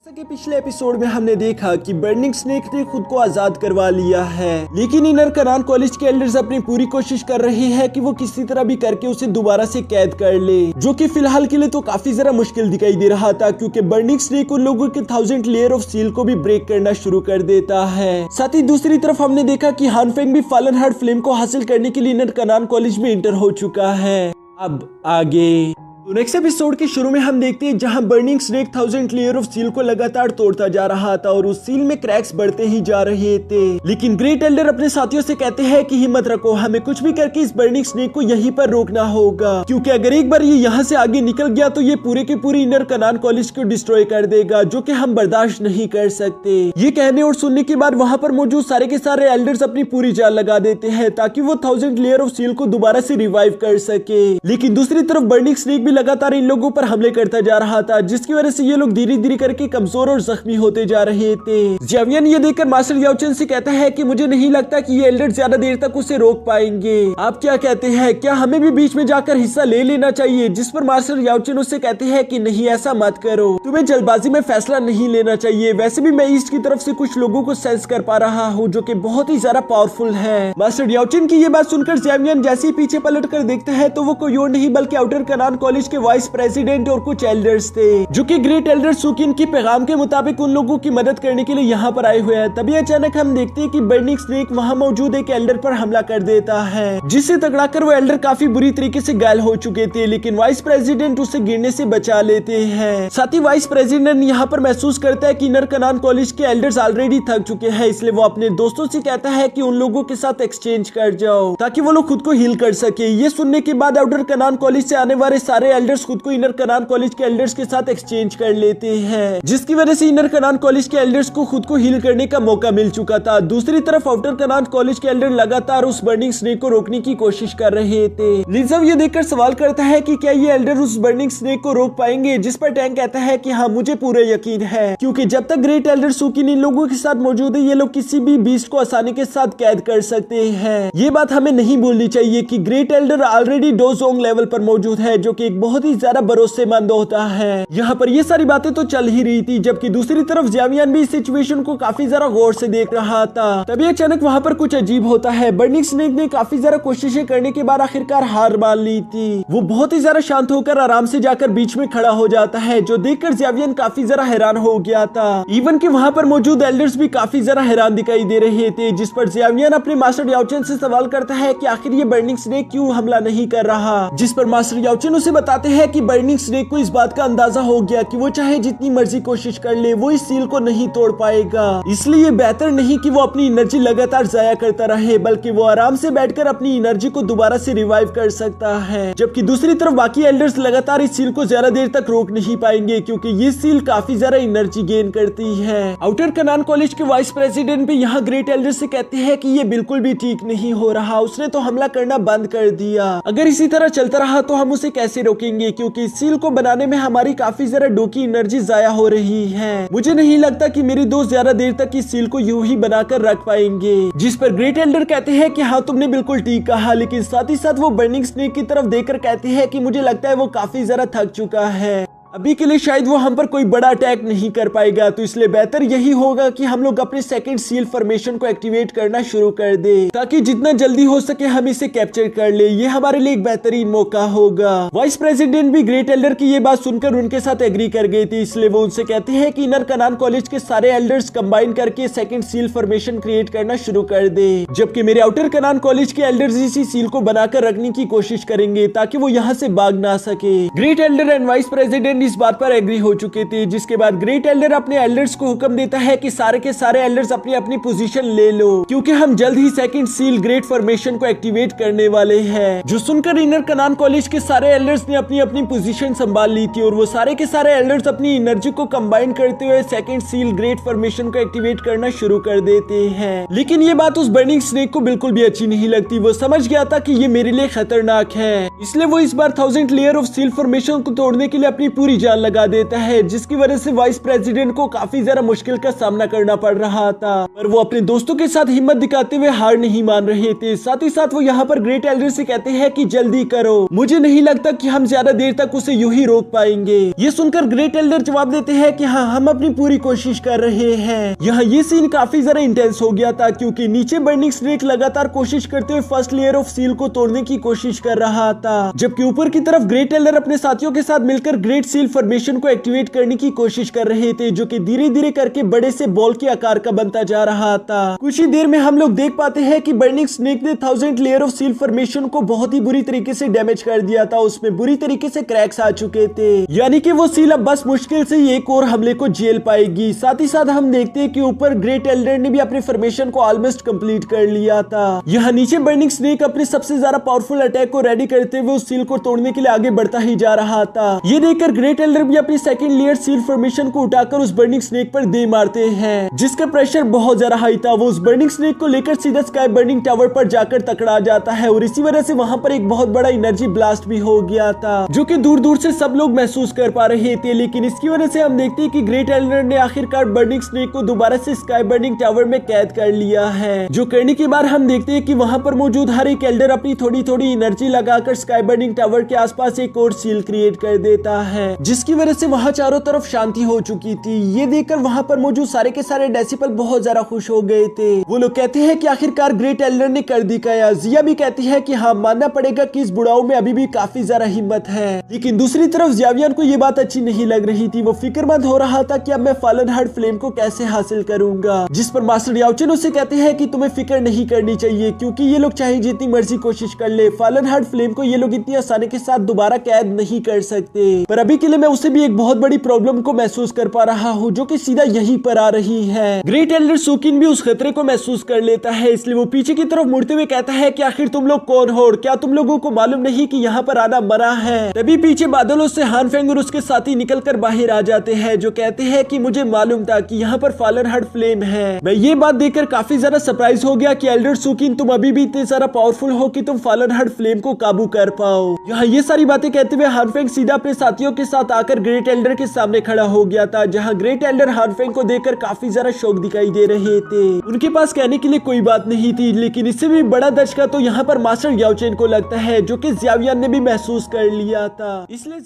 के पिछले एपिसोड में हमने देखा कि बर्निंग स्नेक ने खुद को आजाद करवा लिया है, लेकिन इनर कनान कॉलेज के एल्डर्स अपनी पूरी कोशिश कर रहे हैं कि वो किसी तरह भी करके उसे दोबारा से कैद कर ले, जो कि फिलहाल के लिए तो काफी जरा मुश्किल दिखाई दे रहा था, क्योंकि बर्निंग स्नेक उन लोगों के 1000 लेयर ऑफ सील को भी ब्रेक करना शुरू कर देता है। साथ ही दूसरी तरफ हमने देखा कि हान फेंग भी फॉलन हार्ट फ्लेम को हासिल करने के लिए इनर कनान कॉलेज में इंटर हो चुका है। अब आगे तो नेक्स्ट एपिसोड के शुरू में हम देखते हैं जहां burning snake 1000 layer of seal को लगातार तोड़ता जा रहा था और उस सील में क्रैक्स बढ़ते ही जा रहे थे। लेकिन ग्रेट एल्डर अपने साथियों से कहते हैं कि हिम्मत रखो, हमें कुछ भी करके इस बर्निंग स्नेक को यहीं पर रोकना होगा, क्योंकि अगर एक बार ये यहाँ से आगे निकल गया तो ये पूरे के पूरे इनर कनान कॉलेज को डिस्ट्रॉय कर देगा, जो कि हम बर्दाश्त नहीं कर सकते। ये कहने और सुनने के बाद वहाँ पर मौजूद सारे के सारे एल्डर्स अपनी पूरी जान लगा देते हैं ताकि वो 1000 लेयर ऑफ सील को दोबारा से रिवाइव कर सके। लेकिन दूसरी तरफ बर्निंग स्नेक भी लगातार इन लोगों पर हमले करता जा रहा था, जिसकी वजह से ये लोग धीरे धीरे करके कमजोर और जख्मी होते जा रहे थे। ज़ावियन ये देखकर मास्टर याओचेन से कहता है कि मुझे नहीं लगता कि ये एल्डर ज्यादा देर तक उसे रोक पाएंगे, आप क्या कहते हैं, क्या हमें भी बीच में जाकर हिस्सा ले लेना चाहिए? जिस पर मास्टर याओचेन उससे कहते हैं कि नहीं, ऐसा मत करो, तुम्हें जल्दबाजी में फैसला नहीं लेना चाहिए। वैसे भी मैं ईस्ट की तरफ से कुछ लोगों को सेंस कर पा रहा हूँ जो कि बहुत ही ज्यादा पावरफुल है। मास्टर याओचेन की ये बात सुनकर ज़ावियन जैसे ही पीछे पलट कर देखता है तो वो कोई और नहीं बल्कि आउटर कनान कॉलेज के वाइस प्रेसिडेंट और कुछ एल्डर्स थे, जो कि ग्रेट एल्डर सुकिन की पैगाम के मुताबिक उन लोगों की मदद करने के लिए यहाँ पर आए हुए हैं। तभी अचानक हम देखते हैं कि बर्निंग स्नेक वहाँ मौजूद एक एल्डर पर हमला कर देता है, जिससे तगड़ाकर वो एल्डर काफी बुरी तरीके से घायल हो चुके थे, लेकिन वाइस प्रेसिडेंट उसे गिरने से बचा लेते हैं। साथ ही वाइस प्रेसिडेंट यहाँ पर महसूस करता है कि इनर कनान कॉलेज के एल्डर्स ऑलरेडी थक चुके हैं, इसलिए वो अपने दोस्तों से कहता है कि उन लोगों के साथ एक्सचेंज कर जाओ ताकि वो लोग खुद को हील कर सके। ये सुनने के बाद आउटर कनान कॉलेज से आने वाले सारे एल्डर्स खुद को इनर कनान कॉलेज के एल्डर्स के साथ एक्सचेंज कर लेते हैं, जिसकी वजह से इनर कनान कॉलेज के एल्डर्स को खुद को हील करने का मौका मिल चुका था। दूसरी तरफ आउटर कनान कॉलेज के एल्डर लगातार उस बर्निंग स्नेक को रोकने की कोशिश कर रहे थे। लिजव ये देखकर सवाल करता है कि क्या ये एल्डर उस बर्निंग स्नेक को रोक पाएंगे, जिस पर टैंक कहता है कि हाँ, मुझे पूरा यकीन है, क्योंकि जब तक ग्रेट एल्डर सुकिन इन लोगों के साथ मौजूद है ये लोग किसी भी बीस्ट को आसानी के साथ कैद कर सकते हैं। ये बात हमें नहीं भूलनी चाहिए कि ग्रेट एल्डर ऑलरेडी डोजोंग लेवल पर मौजूद है, जो कि एक बहुत ही ज्यादा भरोसेमंद होता है। यहाँ पर ये सारी बातें तो चल ही रही थी, जबकि दूसरी तरफ ज़ावियन भी इस सिचुएशन को काफी ज्यादा गौर से देख रहा था। तभी अचानक वहाँ पर कुछ अजीब होता है। बर्निंग स्नेक ने काफी ज्यादा कोशिशें करने के बाद आखिरकार हार मान ली थी। वो बहुत ही ज्यादा शांत होकर आराम से जाकर बीच में खड़ा हो जाता है, जो देखकर ज़ावियन काफी ज्यादा हैरान हो गया था। इवन कि वहाँ पर मौजूद एल्डर्स भी काफी ज्यादा हैरान दिखाई दे रहे थे, जिस पर ज़ावियन अपने मास्टर याओचेन से सवाल करता है कि आखिर ये बर्निंग स्नेक क्यों हमला नहीं कर रहा, जिस पर मास्टर याओचेन उसे बताते हैं कि बर्निंग स्नेक को इस बात का अंदाजा हो गया कि वो चाहे जितनी मर्जी कोशिश कर ले वो इस सील को नहीं तोड़ पाएगा, इसलिए बेहतर नहीं कि वो अपनी एनर्जी लगातार जाया करता रहे, बल्कि वो आराम से बैठकर अपनी एनर्जी को दोबारा से रिवाइव कर सकता है। जबकि दूसरी तरफ बाकी एल्डर्स लगातार इस सील को ज्यादा देर तक रोक नहीं पाएंगे, क्योंकि ये सील काफी ज्यादा एनर्जी गेन करती है। आउटर कनान कॉलेज के वाइस प्रेसिडेंट भी यहाँ ग्रेट एल्डर से कहते हैं कि ये बिल्कुल भी ठीक नहीं हो रहा, उसने तो हमला करना बंद कर दिया, अगर इसी तरह चलता रहा तो हम उसे कैसे रोकेंगे, क्योंकि इस सील को बनाने में हमारी काफी ज्यादा डो की एनर्जी जाया हो रही है। मुझे नहीं लगता कि मेरे दोस्त ज्यादा देर तक इस सील को यूं ही बनाकर रख पाएंगे। जिस पर ग्रेट एल्डर कहते हैं कि हाँ, तुमने बिल्कुल ठीक कहा, लेकिन साथ ही साथ वो बर्निंग स्नेक की तरफ देखकर कहते हैं कि मुझे लगता है वो काफी ज्यादा थक चुका है, अभी के लिए शायद वो हम पर कोई बड़ा अटैक नहीं कर पाएगा, तो इसलिए बेहतर यही होगा कि हम लोग अपने सेकंड सील फॉर्मेशन को एक्टिवेट करना शुरू कर दे, ताकि जितना जल्दी हो सके हम इसे कैप्चर कर ले। ये हमारे लिए एक बेहतरीन मौका होगा। वाइस प्रेसिडेंट भी ग्रेट एल्डर की ये बात सुनकर उनके साथ एग्री कर गई थी, इसलिए वो उनसे कहते हैं कि इनर कनान कॉलेज के सारे एल्डर्स कंबाइन करके सेकंड सील फॉर्मेशन क्रिएट करना शुरू कर दे, जबकि मेरे आउटर कनान कॉलेज के एल्डर्स इसी सील को बनाकर रखने की कोशिश करेंगे ताकि वो यहाँ से भाग ना सके। Great Elder and vice president इस बात पर एग्री हो चुके थे, जिसके बाद ग्रेट एल्डर अपने एल्डर्स को हुक्म देता है कि सारे के सारे एल्डर्स अपनी अपनी पोजीशन ले लो, क्योंकि हम जल्द ही सेकंड सील ग्रेट फॉर्मेशन को एक्टिवेट करने वाले हैं। जो सुनकर इनर कनान कॉलेज के सारे एल्डर्स ने अपनी अपनी पोजीशन संभाल ली थी और वो सारे के सारे एल्डर्स अपनी एनर्जी को कंबाइन करते हुए सेकंड सील ग्रेट फॉर्मेशन को एक्टिवेट करना शुरू कर देते हैं। लेकिन ये बात उस बर्निंग स्नेक को बिल्कुल भी अच्छी नहीं लगती। वो समझ गया था कि ये मेरे लिए खतरनाक है, इसलिए वो इस बार 1000 लेयर ऑफ सील फॉर्मेशन को तोड़ने के लिए अपनी पूरी अपनी जान लगा देता है, जिसकी वजह से वाइस प्रेसिडेंट को काफी ज्यादा मुश्किल का सामना करना पड़ रहा था। पर वो अपने दोस्तों के साथ हिम्मत दिखाते हुए हार नहीं मान रहे थे। साथ ही साथ वो यहाँ पर ग्रेट एल्डर से कहते हैं कि जल्दी करो, मुझे नहीं लगता कि हम ज्यादा देर तक उसे यूं ही रोक पाएंगे। ये सुनकर ग्रेट एल्डर जवाब देते हैं कि हाँ, हम अपनी पूरी कोशिश कर रहे हैं। यहाँ ये सीन काफी ज्यादा इंटेंस हो गया था, क्योंकि नीचे बर्निंग स्नेक लगातार कोशिश करते हुए फर्स्ट लेयर ऑफ सील को तोड़ने की कोशिश कर रहा था, जबकि ऊपर की तरफ ग्रेट एल्डर अपने साथियों के साथ मिलकर ग्रेट सील फॉर्मेशन को एक्टिवेट करने की कोशिश कर रहे थे, जो कि धीरे धीरे करके बड़े से बॉल के आकार का बनता जा रहा था। कुछ ही देर में हम लोग देख पाते हैं कि बर्निंग स्नेक ने 1000 लेयर ऑफ सील फॉर्मेशन को बहुत ही बुरी तरीके से डैमेज कर दिया था। उसमें बुरी तरीके से क्रैक्स आ चुके थे, यानी कि वो सील अब बस मुश्किल से एक और हमले को झेल पाएगी। साथ ही साथ हम देखते हैं कि ऊपर ग्रेट एल्डर ने भी अपने फॉर्मेशन को ऑलमोस्ट कंप्लीट कर लिया था। यहाँ नीचे बर्निंग स्नेक अपने सबसे ज्यादा पावरफुल अटैक को रेडी करते हुए उस सील को तोड़ने के लिए आगे बढ़ता ही जा रहा था। ये देखकर ग्रेट एल्डर भी अपनी सेकंड लेयर सील फॉर्मेशन को उठाकर उस बर्निंग स्नेक पर दे मारते हैं, जिसका प्रेशर बहुत ज्यादा हाई था। वो उस बर्निंग स्नेक को लेकर सीधा स्काई बर्निंग टावर पर जाकर टकरा जाता है और इसी वजह से वहां पर एक बहुत बड़ा एनर्जी ब्लास्ट भी हो गया था, जो कि दूर दूर से सब लोग महसूस कर पा रहे थे। लेकिन इसकी वजह से हम देखते हैं कि ग्रेट एल्डर ने आखिरकार बर्निंग स्नेक को दोबारा से स्काई बर्निंग टावर में कैद कर लिया है, जो करने के बाद हम देखते हैं कि वहां पर मौजूद हर एक एल्डर अपनी थोड़ी थोड़ी एनर्जी लगाकर स्काई बर्निंग टावर के आसपास एक और सील क्रिएट कर देता है, जिसकी वजह से वहां चारों तरफ शांति हो चुकी थी। ये देखकर वहां पर मौजूद सारे के सारे डेसिबल बहुत ज्यादा खुश हो गए थे। वो लोग कहते हैं कि आखिरकार ग्रेट एल्डर ने कर दिखाया। जिया भी कहती है कि हाँ, मानना पड़ेगा कि इस बुढ़ाऊ में अभी भी काफी ज्यादा हिम्मत है। लेकिन दूसरी तरफ ज़ावियन को ये बात अच्छी नहीं लग रही थी। वो फिक्रमंद हो रहा था कि अब मैं फॉलन हार्ट फ्लेम को कैसे हासिल करूंगा, जिस पर मास्टर याओचेन उसे कहते हैं कि तुम्हें फिक्र नहीं करनी चाहिए, क्योंकि ये लोग चाहे जितनी मर्जी कोशिश कर ले, फॉलन हार्ट फ्लेम को ये लोग इतनी आसानी के साथ दोबारा कैद नहीं कर सकते। पर अभी के लिए मैं उसे भी एक बहुत बड़ी प्रॉब्लम को महसूस कर पा रहा हूँ, जो कि सीधा यहीं पर आ रही है। ग्रेट एल्डर सुकिन भी उस खतरे को महसूस कर लेता है, इसलिए वो पीछे की तरफ मुड़ते हुए कहता है कि आखिर तुम लोग कौन हो और क्या तुम लोगों को मालूम नहीं कि यहाँ पर आना मना है। तभी पीछे बादलों से हान फेंग और उसके साथी निकलकर बाहर आ जाते हैं, जो कहते हैं कि मुझे मालूम था कि यहाँ पर फॉलन हार्ट फ्लेम है। मैं ये बात देखकर काफी ज्यादा सरप्राइज हो गया कि एल्डर सुकिन तुम अभी भी इतने सारा पावरफुल हो कि तुम फॉलन हार्ट फ्लेम को काबू कर पाओ। यहाँ ये सारी बातें कहते हुए हान फेंग सीधा अपने साथियों के साथ आकर ग्रेट एल्डर के सामने खड़ा हो गया था, जहाँ ग्रेट एल्डर हान फेंग को देखकर काफी ज्यादा शौक दिखाई दे रहे थे। उनके पास कहने के लिए कोई बात नहीं थी, लेकिन इससे भी बड़ा दचका तो यहाँ पर मास्टर याओचेन को लगता है, जो कि ज़ावियन ने भी महसूस कर लिया था। इसलिए